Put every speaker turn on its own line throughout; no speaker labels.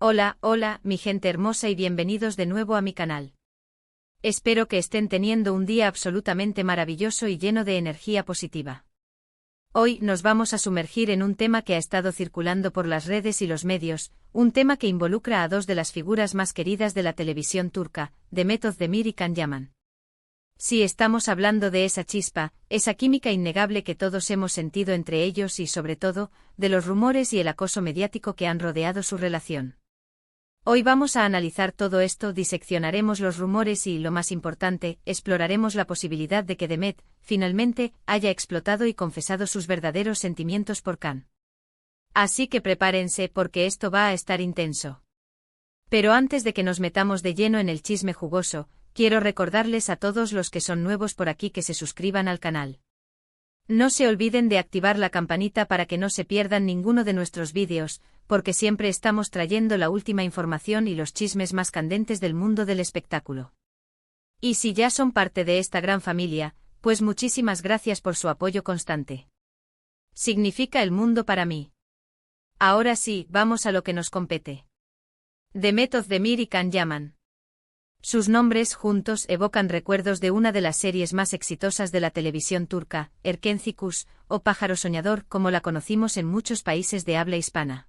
Hola, hola, mi gente hermosa y bienvenidos de nuevo a mi canal. Espero que estén teniendo un día absolutamente maravilloso y lleno de energía positiva. Hoy nos vamos a sumergir en un tema que ha estado circulando por las redes y los medios, un tema que involucra a dos de las figuras más queridas de la televisión turca, Demet Özdemir y Can Yaman. Sí, estamos hablando de esa chispa, esa química innegable que todos hemos sentido entre ellos y, sobre todo, de los rumores y el acoso mediático que han rodeado su relación. Hoy vamos a analizar todo esto, diseccionaremos los rumores y, lo más importante, exploraremos la posibilidad de que Demet, finalmente, haya explotado y confesado sus verdaderos sentimientos por Can. Así que prepárense porque esto va a estar intenso. Pero antes de que nos metamos de lleno en el chisme jugoso, quiero recordarles a todos los que son nuevos por aquí que se suscriban al canal. No se olviden de activar la campanita para que no se pierdan ninguno de nuestros vídeos, porque siempre estamos trayendo la última información y los chismes más candentes del mundo del espectáculo. Y si ya son parte de esta gran familia, pues muchísimas gracias por su apoyo constante. Significa el mundo para mí. Ahora sí, vamos a lo que nos compete. Demet Özdemir y Can Yaman. Sus nombres juntos evocan recuerdos de una de las series más exitosas de la televisión turca, Erkenci Kuş, o Pájaro Soñador, como la conocimos en muchos países de habla hispana.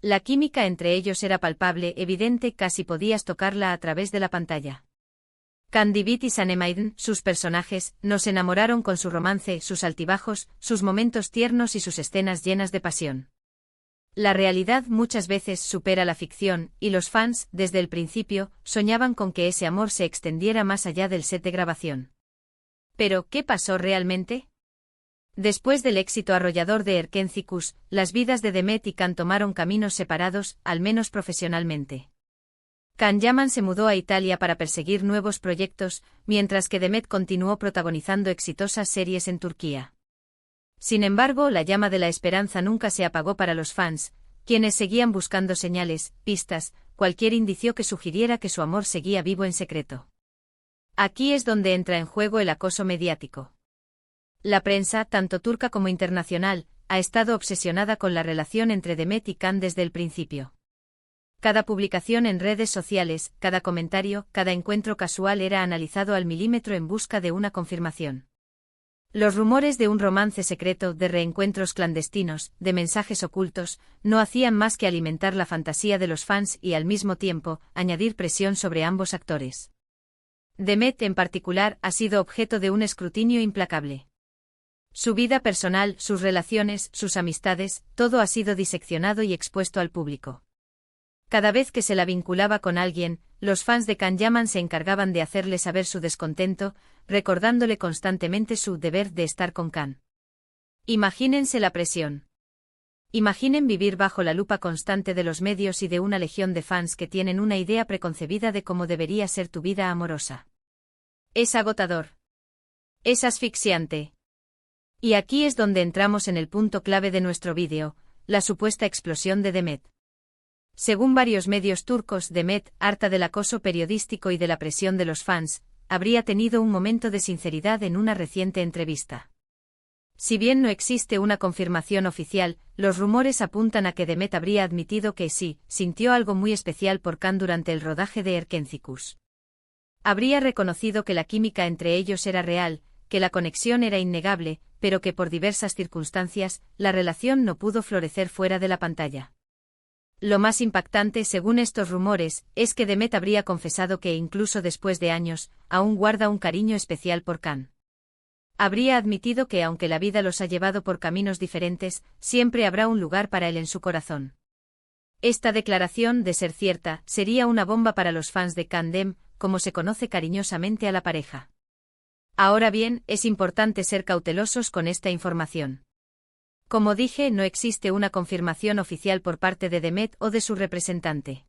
La química entre ellos era palpable, evidente, casi podías tocarla a través de la pantalla. Can Divit y Sanemaiden, sus personajes, nos enamoraron con su romance, sus altibajos, sus momentos tiernos y sus escenas llenas de pasión. La realidad muchas veces supera la ficción, y los fans, desde el principio, soñaban con que ese amor se extendiera más allá del set de grabación. Pero, ¿qué pasó realmente? Después del éxito arrollador de Erkenci Kuş, las vidas de Demet y Can tomaron caminos separados, al menos profesionalmente. Can Yaman se mudó a Italia para perseguir nuevos proyectos, mientras que Demet continuó protagonizando exitosas series en Turquía. Sin embargo, la llama de la esperanza nunca se apagó para los fans, quienes seguían buscando señales, pistas, cualquier indicio que sugiriera que su amor seguía vivo en secreto. Aquí es donde entra en juego el acoso mediático. La prensa, tanto turca como internacional, ha estado obsesionada con la relación entre Demet y Can desde el principio. Cada publicación en redes sociales, cada comentario, cada encuentro casual era analizado al milímetro en busca de una confirmación. Los rumores de un romance secreto, de reencuentros clandestinos, de mensajes ocultos, no hacían más que alimentar la fantasía de los fans y, al mismo tiempo, añadir presión sobre ambos actores. Demet, en particular, ha sido objeto de un escrutinio implacable. Su vida personal, sus relaciones, sus amistades, todo ha sido diseccionado y expuesto al público. Cada vez que se la vinculaba con alguien, los fans de Can Yaman se encargaban de hacerle saber su descontento, recordándole constantemente su deber de estar con Can. Imagínense la presión. Imaginen vivir bajo la lupa constante de los medios y de una legión de fans que tienen una idea preconcebida de cómo debería ser tu vida amorosa. Es agotador. Es asfixiante. Y aquí es donde entramos en el punto clave de nuestro vídeo, la supuesta explosión de Demet. Según varios medios turcos, Demet, harta del acoso periodístico y de la presión de los fans, habría tenido un momento de sinceridad en una reciente entrevista. Si bien no existe una confirmación oficial, los rumores apuntan a que Demet habría admitido que sí, sintió algo muy especial por Can durante el rodaje de Erkenci Kuş. Habría reconocido que la química entre ellos era real, que la conexión era innegable, pero que por diversas circunstancias, la relación no pudo florecer fuera de la pantalla. Lo más impactante, según estos rumores, es que Demet habría confesado que, incluso después de años, aún guarda un cariño especial por Can. Habría admitido que, aunque la vida los ha llevado por caminos diferentes, siempre habrá un lugar para él en su corazón. Esta declaración, de ser cierta, sería una bomba para los fans de Can Dem, como se conoce cariñosamente a la pareja. Ahora bien, es importante ser cautelosos con esta información. Como dije, no existe una confirmación oficial por parte de Demet o de su representante.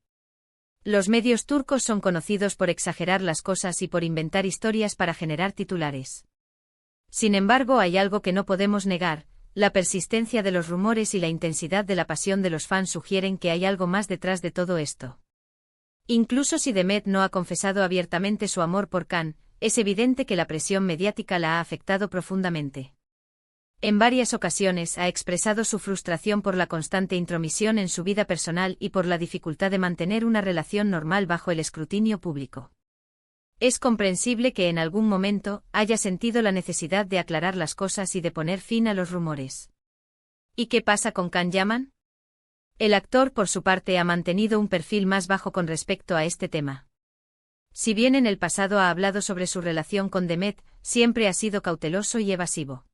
Los medios turcos son conocidos por exagerar las cosas y por inventar historias para generar titulares. Sin embargo, hay algo que no podemos negar: la persistencia de los rumores y la intensidad de la pasión de los fans sugieren que hay algo más detrás de todo esto. Incluso si Demet no ha confesado abiertamente su amor por Can, es evidente que la presión mediática la ha afectado profundamente. En varias ocasiones ha expresado su frustración por la constante intromisión en su vida personal y por la dificultad de mantener una relación normal bajo el escrutinio público. Es comprensible que en algún momento haya sentido la necesidad de aclarar las cosas y de poner fin a los rumores. ¿Y qué pasa con Can Yaman? El actor, por su parte, ha mantenido un perfil más bajo con respecto a este tema. Si bien en el pasado ha hablado sobre su relación con Demet, siempre ha sido cauteloso y evasivo.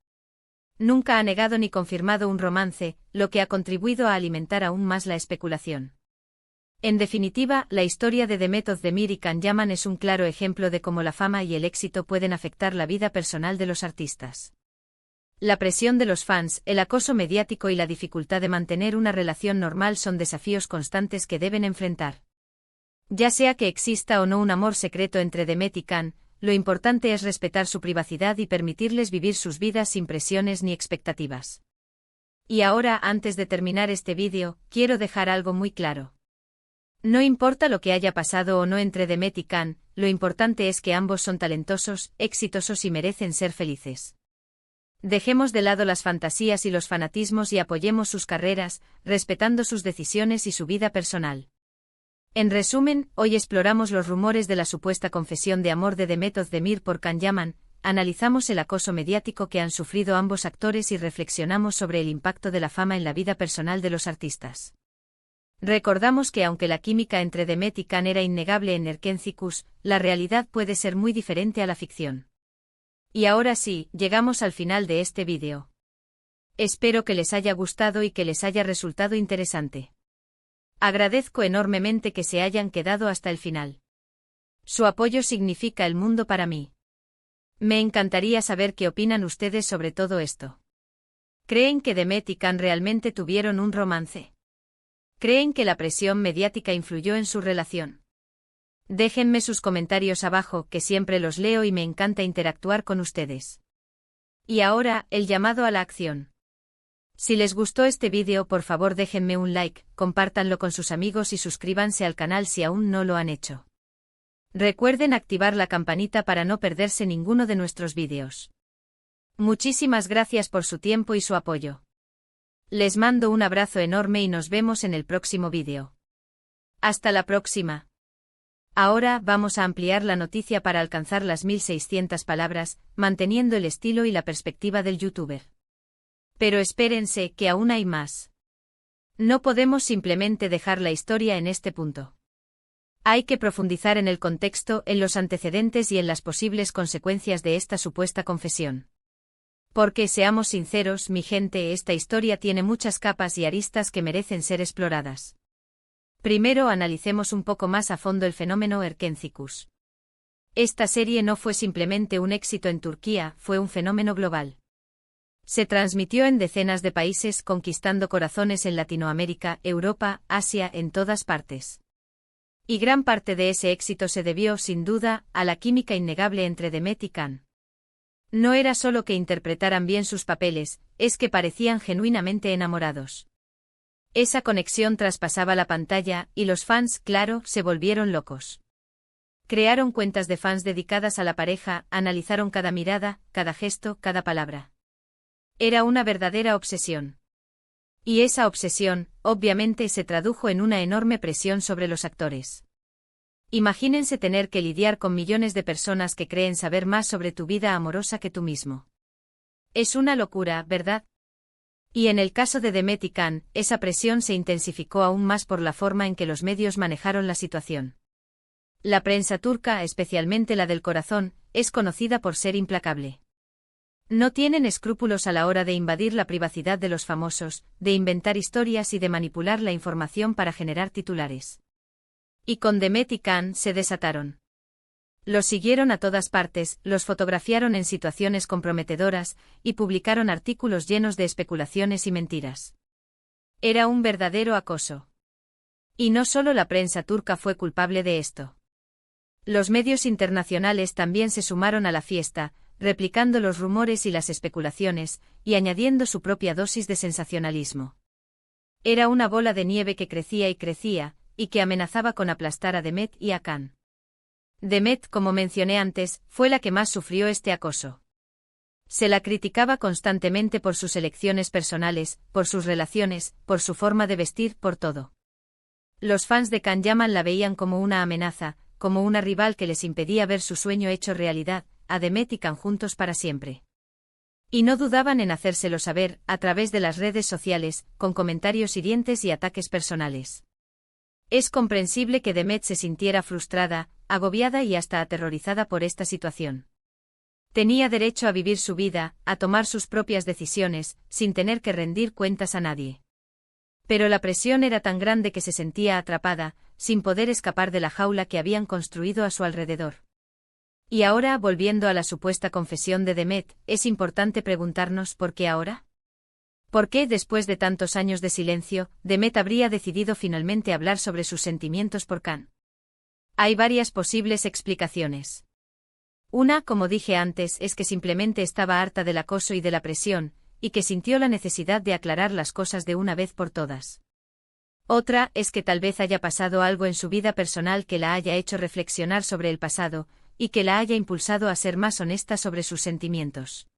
Nunca ha negado ni confirmado un romance, lo que ha contribuido a alimentar aún más la especulación. En definitiva, la historia de Demet Özdemir y Can Yaman es un claro ejemplo de cómo la fama y el éxito pueden afectar la vida personal de los artistas. La presión de los fans, el acoso mediático y la dificultad de mantener una relación normal son desafíos constantes que deben enfrentar. Ya sea que exista o no un amor secreto entre Demet y Can, lo importante es respetar su privacidad y permitirles vivir sus vidas sin presiones ni expectativas. Y ahora, antes de terminar este vídeo, quiero dejar algo muy claro. No importa lo que haya pasado o no entre Demet y Can, lo importante es que ambos son talentosos, exitosos y merecen ser felices. Dejemos de lado las fantasías y los fanatismos y apoyemos sus carreras, respetando sus decisiones y su vida personal. En resumen, hoy exploramos los rumores de la supuesta confesión de amor de Demet Özdemir por Can Yaman, analizamos el acoso mediático que han sufrido ambos actores y reflexionamos sobre el impacto de la fama en la vida personal de los artistas. Recordamos que aunque la química entre Demet y Can era innegable en Erkenci-Kuş, la realidad puede ser muy diferente a la ficción. Y ahora sí, llegamos al final de este vídeo. Espero que les haya gustado y que les haya resultado interesante. Agradezco enormemente que se hayan quedado hasta el final. Su apoyo significa el mundo para mí. Me encantaría saber qué opinan ustedes sobre todo esto. ¿Creen que Demet y Can realmente tuvieron un romance? ¿Creen que la presión mediática influyó en su relación? Déjenme sus comentarios abajo, que siempre los leo y me encanta interactuar con ustedes. Y ahora, el llamado a la acción. Si les gustó este vídeo, por favor déjenme un like, compártanlo con sus amigos y suscríbanse al canal si aún no lo han hecho. Recuerden activar la campanita para no perderse ninguno de nuestros vídeos. Muchísimas gracias por su tiempo y su apoyo. Les mando un abrazo enorme y nos vemos en el próximo vídeo. Hasta la próxima. Ahora vamos a ampliar la noticia para alcanzar las 1600 palabras, manteniendo el estilo y la perspectiva del youtuber. Pero espérense, que aún hay más. No podemos simplemente dejar la historia en este punto. Hay que profundizar en el contexto, en los antecedentes y en las posibles consecuencias de esta supuesta confesión. Porque, seamos sinceros, mi gente, esta historia tiene muchas capas y aristas que merecen ser exploradas. Primero analicemos un poco más a fondo el fenómeno Erkenci-Kuş. Esta serie no fue simplemente un éxito en Turquía, fue un fenómeno global. Se transmitió en decenas de países, conquistando corazones en Latinoamérica, Europa, Asia, en todas partes. Y gran parte de ese éxito se debió, sin duda, a la química innegable entre Demet y Can. No era solo que interpretaran bien sus papeles, es que parecían genuinamente enamorados. Esa conexión traspasaba la pantalla, y los fans, claro, se volvieron locos. Crearon cuentas de fans dedicadas a la pareja, analizaron cada mirada, cada gesto, cada palabra. Era una verdadera obsesión. Y esa obsesión, obviamente, se tradujo en una enorme presión sobre los actores. Imagínense tener que lidiar con millones de personas que creen saber más sobre tu vida amorosa que tú mismo. Es una locura, ¿verdad? Y en el caso de Demet y Can, esa presión se intensificó aún más por la forma en que los medios manejaron la situación. La prensa turca, especialmente la del corazón, es conocida por ser implacable. No tienen escrúpulos a la hora de invadir la privacidad de los famosos, de inventar historias y de manipular la información para generar titulares. Y con Demet y Can se desataron. Los siguieron a todas partes, los fotografiaron en situaciones comprometedoras, y publicaron artículos llenos de especulaciones y mentiras. Era un verdadero acoso. Y no solo la prensa turca fue culpable de esto. Los medios internacionales también se sumaron a la fiesta, replicando los rumores y las especulaciones, y añadiendo su propia dosis de sensacionalismo. Era una bola de nieve que crecía y crecía, y que amenazaba con aplastar a Demet y a Can. Demet, como mencioné antes, fue la que más sufrió este acoso. Se la criticaba constantemente por sus elecciones personales, por sus relaciones, por su forma de vestir, por todo. Los fans de Can Yaman la veían como una amenaza, como una rival que les impedía ver su sueño hecho realidad, a Demet y Can juntos para siempre. Y no dudaban en hacérselo saber, a través de las redes sociales, con comentarios hirientes y ataques personales. Es comprensible que Demet se sintiera frustrada, agobiada y hasta aterrorizada por esta situación. Tenía derecho a vivir su vida, a tomar sus propias decisiones, sin tener que rendir cuentas a nadie. Pero la presión era tan grande que se sentía atrapada, sin poder escapar de la jaula que habían construido a su alrededor. Y ahora, volviendo a la supuesta confesión de Demet, es importante preguntarnos ¿por qué ahora? ¿Por qué, después de tantos años de silencio, Demet habría decidido finalmente hablar sobre sus sentimientos por Can? Hay varias posibles explicaciones. Una, como dije antes, es que simplemente estaba harta del acoso y de la presión, y que sintió la necesidad de aclarar las cosas de una vez por todas. Otra es que tal vez haya pasado algo en su vida personal que la haya hecho reflexionar sobre el pasado, y que la haya impulsado a ser más honesta sobre sus sentimientos.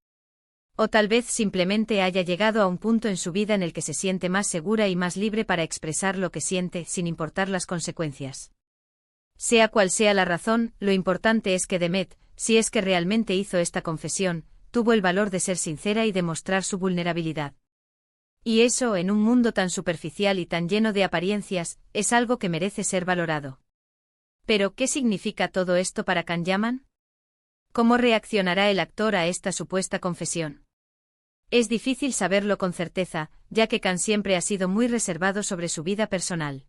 O tal vez simplemente haya llegado a un punto en su vida en el que se siente más segura y más libre para expresar lo que siente, sin importar las consecuencias. Sea cual sea la razón, lo importante es que Demet, si es que realmente hizo esta confesión, tuvo el valor de ser sincera y demostrar su vulnerabilidad. Y eso, en un mundo tan superficial y tan lleno de apariencias, es algo que merece ser valorado. Pero, ¿qué significa todo esto para Can Yaman? ¿Cómo reaccionará el actor a esta supuesta confesión? Es difícil saberlo con certeza, ya que Can siempre ha sido muy reservado sobre su vida personal.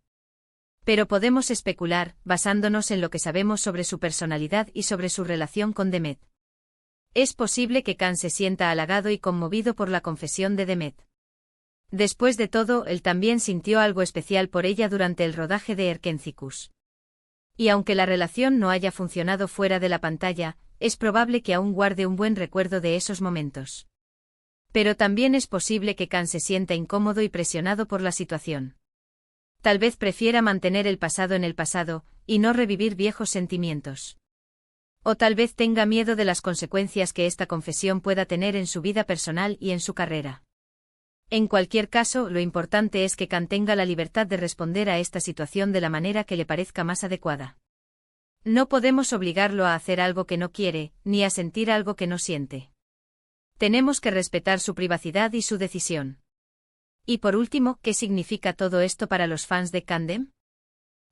Pero podemos especular, basándonos en lo que sabemos sobre su personalidad y sobre su relación con Demet. Es posible que Can se sienta halagado y conmovido por la confesión de Demet. Después de todo, él también sintió algo especial por ella durante el rodaje de Erkencicus. Y aunque la relación no haya funcionado fuera de la pantalla, es probable que aún guarde un buen recuerdo de esos momentos. Pero también es posible que Can se sienta incómodo y presionado por la situación. Tal vez prefiera mantener el pasado en el pasado, y no revivir viejos sentimientos. O tal vez tenga miedo de las consecuencias que esta confesión pueda tener en su vida personal y en su carrera. En cualquier caso, lo importante es que Can tenga la libertad de responder a esta situación de la manera que le parezca más adecuada. No podemos obligarlo a hacer algo que no quiere, ni a sentir algo que no siente. Tenemos que respetar su privacidad y su decisión. Y por último, ¿qué significa todo esto para los fans de Candem?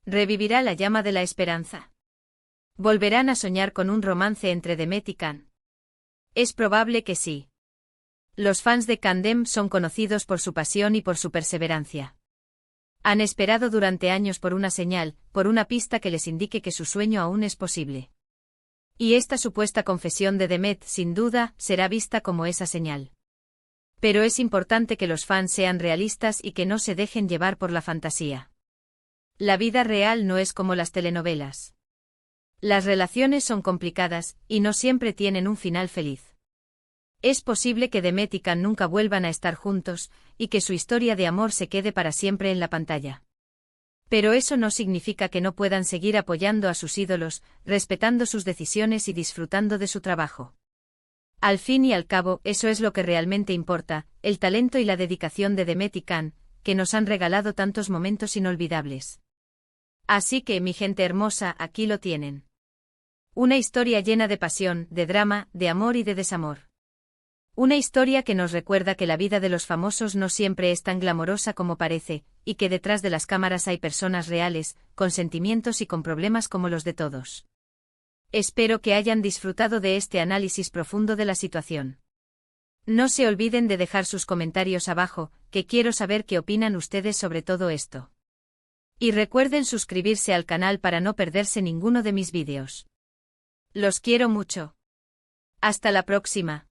¿Revivirá la llama de la esperanza? ¿Volverán a soñar con un romance entre Demet y Can? Es probable que sí. Los fans de Candem son conocidos por su pasión y por su perseverancia. Han esperado durante años por una señal, por una pista que les indique que su sueño aún es posible. Y esta supuesta confesión de Demet, sin duda, será vista como esa señal. Pero es importante que los fans sean realistas y que no se dejen llevar por la fantasía. La vida real no es como las telenovelas. Las relaciones son complicadas, y no siempre tienen un final feliz. Es posible que Demet y Can nunca vuelvan a estar juntos, y que su historia de amor se quede para siempre en la pantalla. Pero eso no significa que no puedan seguir apoyando a sus ídolos, respetando sus decisiones y disfrutando de su trabajo. Al fin y al cabo, eso es lo que realmente importa, el talento y la dedicación de Demet y Can, que nos han regalado tantos momentos inolvidables. Así que, mi gente hermosa, aquí lo tienen. Una historia llena de pasión, de drama, de amor y de desamor. Una historia que nos recuerda que la vida de los famosos no siempre es tan glamorosa como parece, y que detrás de las cámaras hay personas reales, con sentimientos y con problemas como los de todos. Espero que hayan disfrutado de este análisis profundo de la situación. No se olviden de dejar sus comentarios abajo, que quiero saber qué opinan ustedes sobre todo esto. Y recuerden suscribirse al canal para no perderse ninguno de mis vídeos. Los quiero mucho. Hasta la próxima.